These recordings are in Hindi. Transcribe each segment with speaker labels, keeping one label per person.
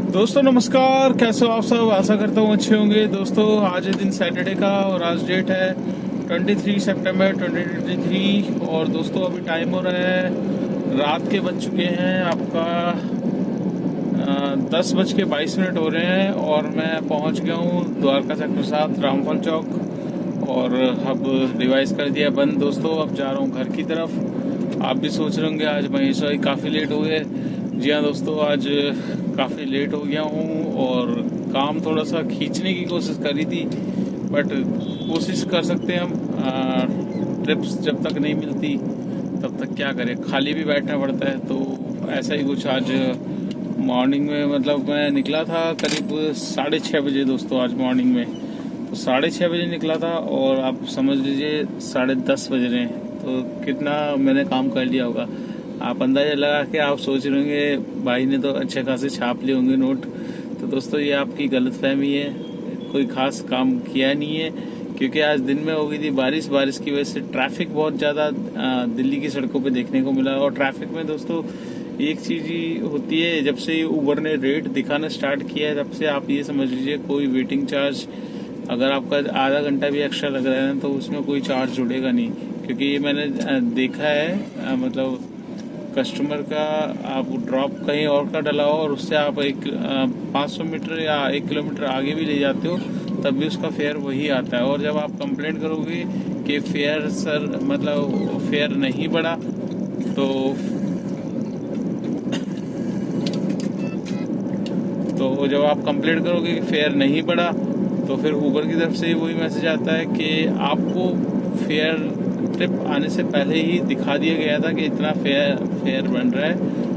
Speaker 1: दोस्तों नमस्कार, कैसे हो आप सब। आशा करता हूँ अच्छे होंगे। दोस्तों आज है दिन सैटरडे का और आज डेट है 23 सितंबर 2023 और दोस्तों अभी टाइम हो रहा है, रात के बज चुके हैं आपका 10:22 हो रहे हैं और मैं पहुँच गया हूँ द्वारका सेक्टर 7 रामफल चौक। और अब डिवाइस कर दिया बंद दोस्तों। अब जा रहा हूँ घर की तरफ। आप भी सोच रहे होंगे आज महेश भाई काफ़ी लेट हो गए। जी हाँ दोस्तों, आज काफ़ी लेट हो गया हूँ और काम थोड़ा सा खींचने की कोशिश करी थी, बट कोशिश कर सकते हैं हम। ट्रिप्स जब तक नहीं मिलती तब तक क्या करें, खाली भी बैठना पड़ता है। तो ऐसा ही कुछ आज मॉर्निंग में, मतलब मैं निकला था करीब 6:30 बजे दोस्तों आज मॉर्निंग में। तो 6:30 बजे निकला था और आप समझ लीजिए 10:30 बज रहे हैं। तो कितना मैंने काम कर लिया होगा आप अंदाजा लगा के आप सोच रहे होंगे भाई ने तो अच्छे खासे छाप लिए होंगे नोट। तो दोस्तों ये आपकी गलतफहमी है, कोई खास काम किया नहीं है, क्योंकि आज दिन में हो गई थी बारिश की वजह से ट्रैफिक बहुत ज़्यादा दिल्ली की सड़कों पे देखने को मिला। और ट्रैफिक में दोस्तों एक चीज़ ही होती है, जब से उबर ने रेट दिखाना स्टार्ट किया है तब से आप ये समझ लीजिए कोई वेटिंग चार्ज अगर आपका आधा घंटा भी एक्स्ट्रा लग रहा है ना तो उसमें कोई चार्ज जुड़ेगा नहीं। क्योंकि ये मैंने देखा है, मतलब कस्टमर का आप ड्रॉप कहीं और का डला हो और उससे आप 500 मीटर या 1 किलोमीटर आगे भी ले जाते हो तब भी उसका फेयर वही आता है। और जब आप कंप्लेंट करोगे कि फेयर सर, मतलब फेयर नहीं बढ़ा, तो जब आप कंप्लेंट करोगे कि फेयर नहीं बढ़ा तो फिर ऊबर की तरफ से वही मैसेज आता है कि आपको फेयर ट्रिप आने से पहले ही दिखा दिया गया था कि इतना फेयर बन रहा है,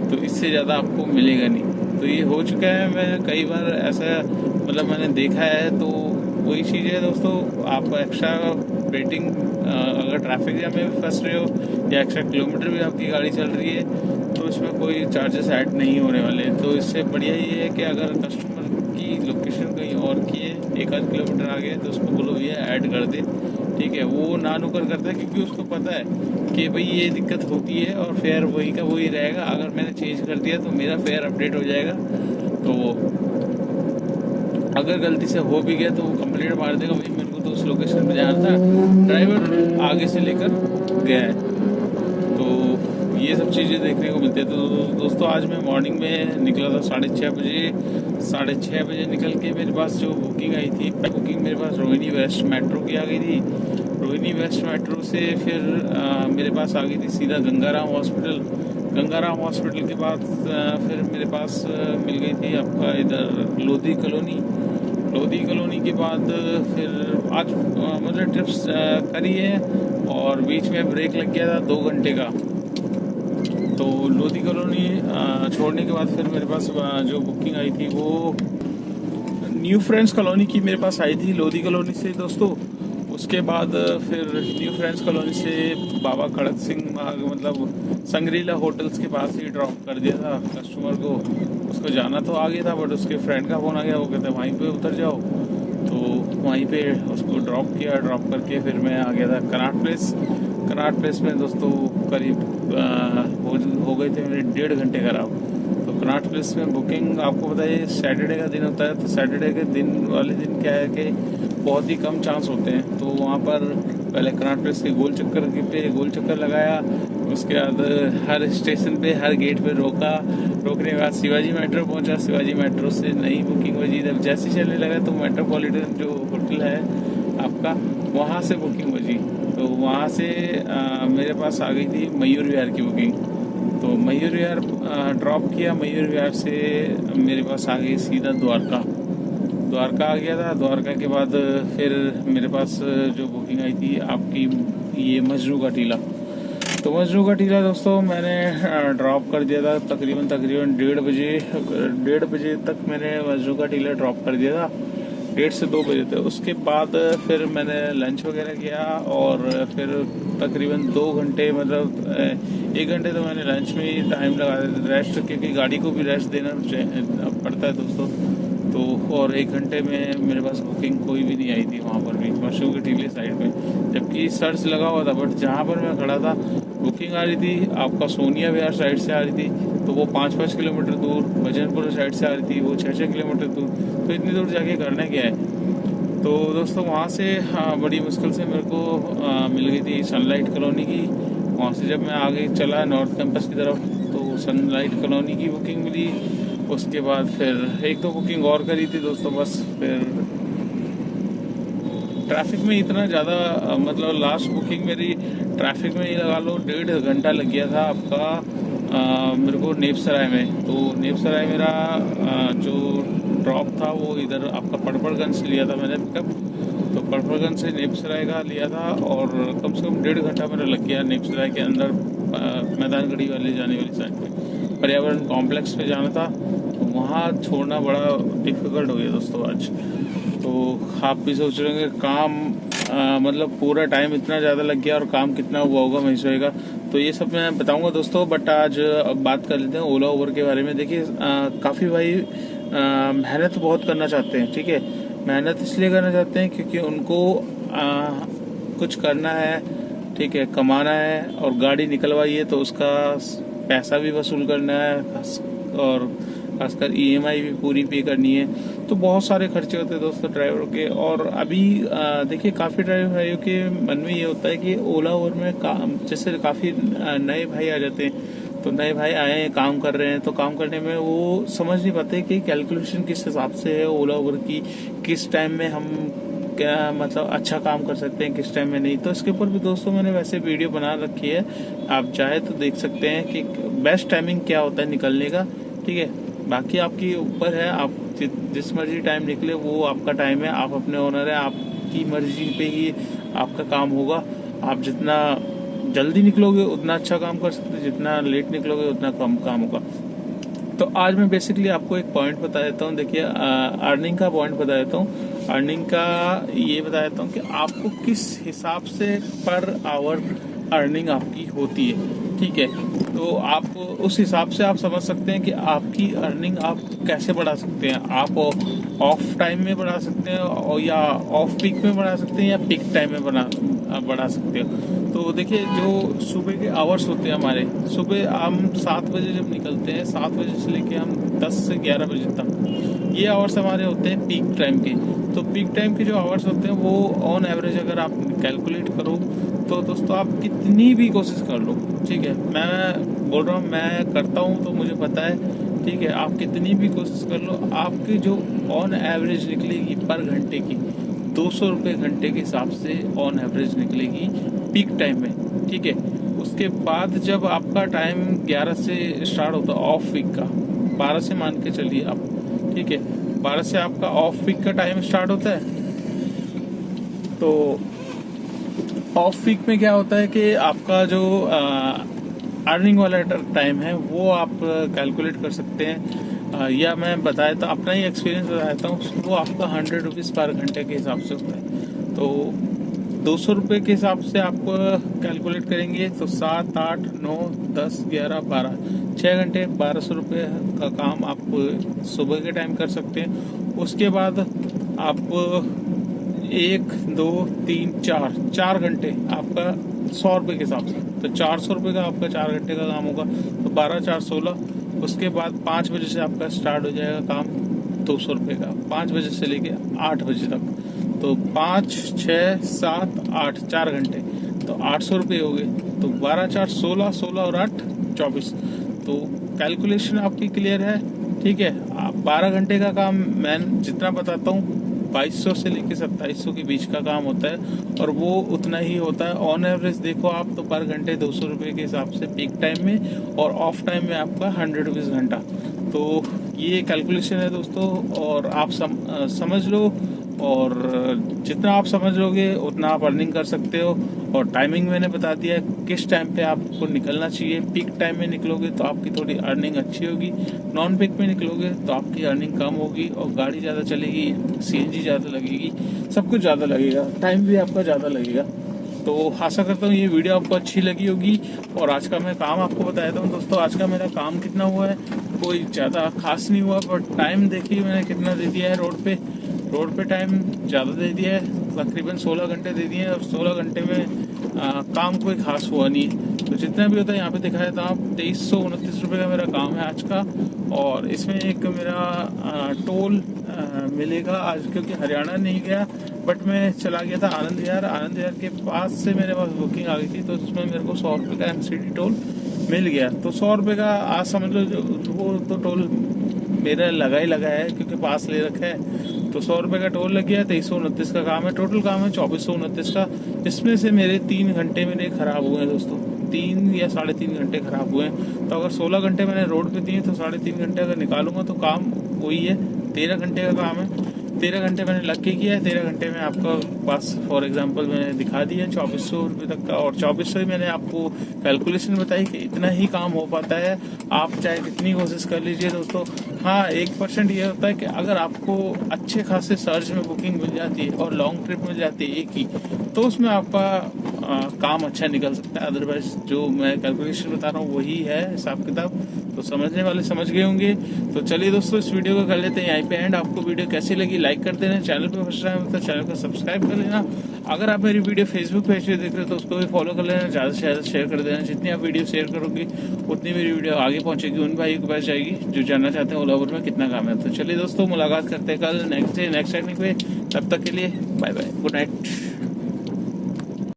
Speaker 1: तो इससे ज़्यादा आपको मिलेगा नहीं। तो ये हो चुका है, मैं कई बार ऐसा मतलब मैंने देखा है। तो वही चीज़ है दोस्तों, आप एक्स्ट्रा रेटिंग अगर ट्रैफिक जाम में फंस रहे हो या एक्स्ट्रा किलोमीटर भी आपकी गाड़ी चल रही है तो इसमें कोई चार्जेस ऐड नहीं होने वाले। तो इससे बढ़िया ये है कि अगर कस्टमर की लोकेशन कहीं और की है, 1-8 किलोमीटर आगे है, तो उसको बोलो ये ऐड कर दे, ठीक है। वो ना नुकर करता है क्योंकि उसको पता है कि भाई ये दिक्कत होती है और फेयर वही का वही रहेगा। अगर मैंने चेंज कर दिया तो मेरा फेयर अपडेट हो जाएगा। तो अगर गलती से हो भी गया तो वो कंप्लेंट मार देगा, भाई मेरे को तो उस लोकेशन पे जाना था, ड्राइवर आगे से लेकर गया है। तो ये सब चीज़ें देखने को मिलती है। तो दोस्तों आज मैं मॉर्निंग में निकला था 6:30 बजे। 6:30 बजे निकल के मेरे पास जो बुकिंग आई थी, बुकिंग मेरे पास रोहिणी वेस्ट मेट्रो की आ गई थी। रोहिणी वेस्ट मेट्रो से फिर मेरे पास आ गई थी सीधा गंगाराम हॉस्पिटल। गंगाराम हॉस्पिटल के बाद फिर मेरे पास मिल गई थी आपका इधर लोधी कॉलोनी। लोधी कॉलोनी के बाद फिर आज मतलब ट्रिप्स करी है और बीच में ब्रेक लग गया था 2 घंटे का। तो लोधी कॉलोनी छोड़ने के बाद फिर मेरे पास जो बुकिंग आई थी वो न्यू फ्रेंड्स कॉलोनी की मेरे पास आई थी, लोधी कॉलोनी से दोस्तों। उसके बाद फिर न्यू फ्रेंड्स कॉलोनी से बाबा खड़क सिंह मतलब संग्रीला होटल्स के पास ही ड्रॉप कर दिया था कस्टमर को। उसको जाना तो आ गया था बट उसके फ्रेंड का फ़ोन आ गया, वो कहते वहीं पे उतर जाओ। तो वहीं पे उसको ड्रॉप किया, ड्रॉप करके फिर मैं आ गया था कनाट प्लेस। कनाट प्लेस में दोस्तों करीब हो गए थे मेरे 1.5 घंटे खराब। तो कनाट प्लेस में बुकिंग आपको पता है सैटरडे का दिन होता है, तो सैटरडे के दिन वाले दिन क्या है कि बहुत ही कम चांस होते हैं। तो वहाँ पर पहले कनाट प्लेस के गोल चक्कर लगाया। उसके बाद हर स्टेशन पे हर गेट पे रोकने के बाद शिवाजी मेट्रो पहुँचा। शिवाजी मेट्रो से नई बुकिंग बजी। जब जैसे चलने लगा तो मेट्रोपॉलिटन जो होटल है आपका, वहाँ से बुकिंग बजी। तो वहाँ से मेरे पास आ गई थी मयूर विहार की बुकिंग। तो मयूर विहार ड्रॉप किया। मयूर विहार से मेरे पास आ गई सीधा द्वारका आ गया था। द्वारका के बाद फिर मेरे पास जो बुकिंग आई थी आपकी ये मजनू का टीला। तो मजनू का टीला दोस्तों मैंने ड्रॉप कर दिया था तकरीबन 1:30 बजे तक मैंने मजनू का टीला ड्रॉप कर दिया था। 1:30 से 2 बजे थे। उसके बाद फिर मैंने लंच वगैरह किया और फिर तकरीबन 2 घंटे, मतलब 1 घंटे तो मैंने लंच में ही टाइम लगा दिया, रेस्ट, क्योंकि गाड़ी को भी रेस्ट देना पड़ता है दोस्तों। तो और 1 घंटे में मेरे पास बुकिंग कोई भी नहीं आई थी वहाँ पर भी, मशहूर के टीले साइड में, जबकि सर्च लगा हुआ था। बट जहाँ पर मैं खड़ा था बुकिंग आ रही थी आपका सोनिया विहार साइड से आ रही थी, तो वो 5-5 किलोमीटर दूर, भजनपुर साइड से आ रही थी वो 6-6 किलोमीटर दूर, तो इतनी दूर जाके करना क्या है। तो दोस्तों वहाँ से बड़ी मुश्किल से मेरे को मिल गई थी सनलाइट कॉलोनी की। वहाँ से जब मैं आगे चला नॉर्थ कैंपस की तरफ तो सनलाइट कॉलोनी की बुकिंग मिली। उसके बाद फिर एक दो बुकिंग और करी थी दोस्तों, बस फिर ट्रैफिक में इतना ज़्यादा मतलब लास्ट बुकिंग मेरी ट्रैफिक में ही लगा लो 1.5 घंटा लग गया था आपका मेरे को नेपसराय में। तो नेपसराय मेरा जो ड्रॉप था वो इधर आपका पड़पड़गंज से लिया था मैंने पिकअप। तो पड़पड़गंज से नेपसराय का लिया था और कम से कम 1.5 घंटा मेरा लग गया नेपसराय के अंदर मैदानगढ़ी वाले जाने वाली साइड पे पर्यावरण कॉम्प्लेक्स पे जाना था। तो वहाँ छोड़ना बड़ा डिफ़िकल्ट हो गया दोस्तों आज। तो आप भी सोच रहे होंगे काम मतलब पूरा टाइम इतना ज़्यादा लग गया और काम कितना हुआ होगा महसूस होगा, तो ये सब मैं बताऊंगा दोस्तों। बट आज अब बात कर लेते हैं ओला उबर के बारे में। देखिए काफ़ी भाई मेहनत बहुत करना चाहते हैं, ठीक है। मेहनत इसलिए करना चाहते हैं क्योंकि उनको कुछ करना है, ठीक है, कमाना है और गाड़ी निकलवाई है तो उसका पैसा भी वसूल करना है और खासकर EMI भी पूरी पे करनी है। तो बहुत सारे खर्चे होते हैं दोस्तों ड्राइवरों के। और अभी देखिए काफ़ी ड्राइवर भाइयों के मन में ये होता है कि ओला उबर में जैसे काफ़ी नए भाई आ जाते हैं, तो नए भाई आए हैं काम कर रहे हैं, तो काम करने में वो समझ नहीं पाते कि कैलकुलेशन किस हिसाब से है ओला उबर की, किस टाइम में हम क्या मतलब अच्छा काम कर सकते हैं, किस टाइम में नहीं। तो इसके ऊपर भी दोस्तों मैंने वैसे वीडियो बना रखी है, आप चाहे तो देख सकते हैं कि बेस्ट टाइमिंग क्या होता है निकलने का, ठीक है। बाकी आपके ऊपर है, आप जिस मर्जी टाइम निकले वो आपका टाइम है, आप अपने ओनर है, आपकी मर्जी पे ही आपका काम होगा। आप जितना जल्दी निकलोगे उतना अच्छा काम कर सकते हैं, जितना लेट निकलोगे उतना कम काम होगा। तो आज मैं बेसिकली आपको एक पॉइंट बता देता हूँ। देखिए अर्निंग का पॉइंट बता देता हूँ। अर्निंग का ये बता देता हूँ कि आपको किस हिसाब से पर आवर अर्निंग आपकी होती है, ठीक है। तो आप उस हिसाब से आप समझ सकते हैं कि आपकी अर्निंग आप कैसे बढ़ा सकते हैं। आप ऑफ टाइम में बढ़ा सकते हैं और या ऑफ पीक में बढ़ा सकते हैं या पीक टाइम में बढ़ा सकते हो। तो देखिए जो सुबह के आवर्स होते हैं हमारे, सुबह हम 7 बजे जब निकलते हैं, 7 बजे से लेके हम 10 से 11 बजे तक ये आवर्स हमारे होते हैं पीक टाइम के। तो पीक टाइम के जो आवर्स होते हैं वो ऑन एवरेज अगर आप कैलकुलेट करो तो दोस्तों आप कितनी भी कोशिश कर लो, ठीक है, मैं बोल रहा हूँ, मैं करता हूँ तो मुझे पता है, ठीक है। आप कितनी भी कोशिश कर लो, आपकी जो ऑन एवरेज निकलेगी पर घंटे की 200 रुपये घंटे के हिसाब से ऑन एवरेज निकलेगी पीक टाइम में, ठीक है। उसके बाद जब आपका टाइम 11 से स्टार्ट होता है ऑफ पीक का, 12 से मान के चलिए आप, ठीक है, 12 से आपका ऑफ पीक का टाइम स्टार्ट होता है। तो ऑफ पीक में क्या होता है कि आपका जो अर्निंग वाला टाइम है वो आप कैलकुलेट कर सकते हैं, या मैं बताया था अपना ही एक्सपीरियंस बताता हूँ, वो आपका 100 रुपीज़ पर घंटे के हिसाब से होता है। तो 200 रुपये के हिसाब से आप कैलकुलेट करेंगे तो 7, 8, 9, 10, 11, 12 6 घंटे 1200 रुपये का काम आप सुबह के टाइम कर सकते हैं। उसके बाद आप 1, 2, 3, 4 घंटे आपका 100 रुपये के हिसाब से, तो 400 रुपये का आपका 4 घंटे का काम होगा, तो 12, 4, 16। उसके बाद 5 बजे से आपका स्टार्ट हो जाएगा काम 200 रुपये का, 5 बजे से लेके 8 बजे तक। तो 5, 6, 7, 8 4 घंटे, तो 800 रुपये हो गए। तो 12, 4, 16, 16 और 8, 24। तो कैलकुलेशन आपकी क्लियर है, ठीक है। आप 12 घंटे का काम मैं जितना बताता हूँ 2200 से लेके 2700 के बीच का काम होता है, और वो उतना ही होता है ऑन एवरेज। देखो आप तो पर घंटे 200 रुपये के हिसाब से पीक टाइम में, और ऑफ टाइम में आपका 100 रुपीज़ घंटा। तो ये कैलकुलेशन है दोस्तों, और आप समझ लो, और जितना आप समझ लोगे उतना आप अर्निंग कर सकते हो। और टाइमिंग मैंने बता दिया है किस टाइम पे आपको निकलना चाहिए। पीक टाइम में निकलोगे तो आपकी थोड़ी अर्निंग अच्छी होगी, नॉन पीक में निकलोगे तो आपकी अर्निंग कम होगी, और गाड़ी ज़्यादा चलेगी, CNG ज़्यादा लगेगी, सब कुछ ज़्यादा लगेगा, टाइम भी आपका ज़्यादा लगेगा। तो आशा करता हूँ ये वीडियो आपको अच्छी लगी होगी। और आज का मैं काम आपको बताया था दोस्तों, आज का मेरा काम कितना हुआ है, कोई ज़्यादा खास नहीं हुआ, बट टाइम देखिए मैंने कितना दे दिया है रोड पे टाइम ज़्यादा दे दिया है, तकरीबन 16 घंटे दे दिए हैं। और 16 घंटे में काम कोई खास हुआ नहीं है। तो जितना भी होता है यहाँ पे दिखाया था आप 2329 रुपये का मेरा काम है आज का। और इसमें एक मेरा टोल मिलेगा आज, क्योंकि हरियाणा नहीं गया बट मैं चला गया था आनंद विहार के पास से मेरे पास बुकिंग आ गई थी, तो उसमें मेरे को 100 रुपये का MCD टोल मिल गया। तो 100 रुपये का आज समझ लो वो तो टोल मेरा लगा ही लगा है, क्योंकि पास ले रखा है। तो 100 रुपये का टोल लग गया। 2329 का काम है, टोटल काम है 2429 का। इसमें से मेरे 3 घंटे मेरे खराब हुए हैं दोस्तों, 3 या 3.5 घंटे खराब हुए हैं। तो अगर 16 घंटे मैंने रोड पे दिए तो 3.5 घंटे अगर निकालूंगा तो काम वही है, 13 घंटे का काम है। 13 घंटे मैंने लग के किया है। 13 घंटे में आपका पास फॉर एग्जांपल मैंने दिखा दिया 2400 रुपये तक का। और 2400 ही मैंने आपको कैलकुलेशन बताई कि इतना ही काम हो पाता है, आप चाहे कितनी कोशिश कर लीजिए दोस्तों। हाँ, 1% ये होता है कि अगर आपको अच्छे खासे सर्च में बुकिंग मिल जाती है और लॉन्ग ट्रिप मिल जाती है एक ही, तो उसमें आपका काम अच्छा निकल सकता है। अदरवाइज जो मैं कैलकुलेशन बता रहा हूँ वही है हिसाब किताब, तो समझने वाले समझ गए होंगे। तो चलिए दोस्तों, इस वीडियो को कर लेते हैं यहीं पे एंड। आपको वीडियो कैसी लगी लाइक कर देना, चैनल पे फर्स्ट टाइम तो चैनल को सब्सक्राइब कर लेना। अगर आप मेरी वीडियो फेसबुक पेज पे देख रहे हो तो उसको भी फॉलो कर लेना, ज़्यादा से ज़्यादा शेयर कर देना। जितनी आप वीडियो शेयर करोगे उतनी मेरी वीडियो आगे पहुँचेगी, उन भाई के पास जाएगी जो जानना चाहते हैं ओला उबर में कितना काम है। तो चलिए दोस्तों, मुलाकात करते हैं कल नेक्स्ट टेक्निक पे। तब तक के लिए बाय बाय, गुड नाइट।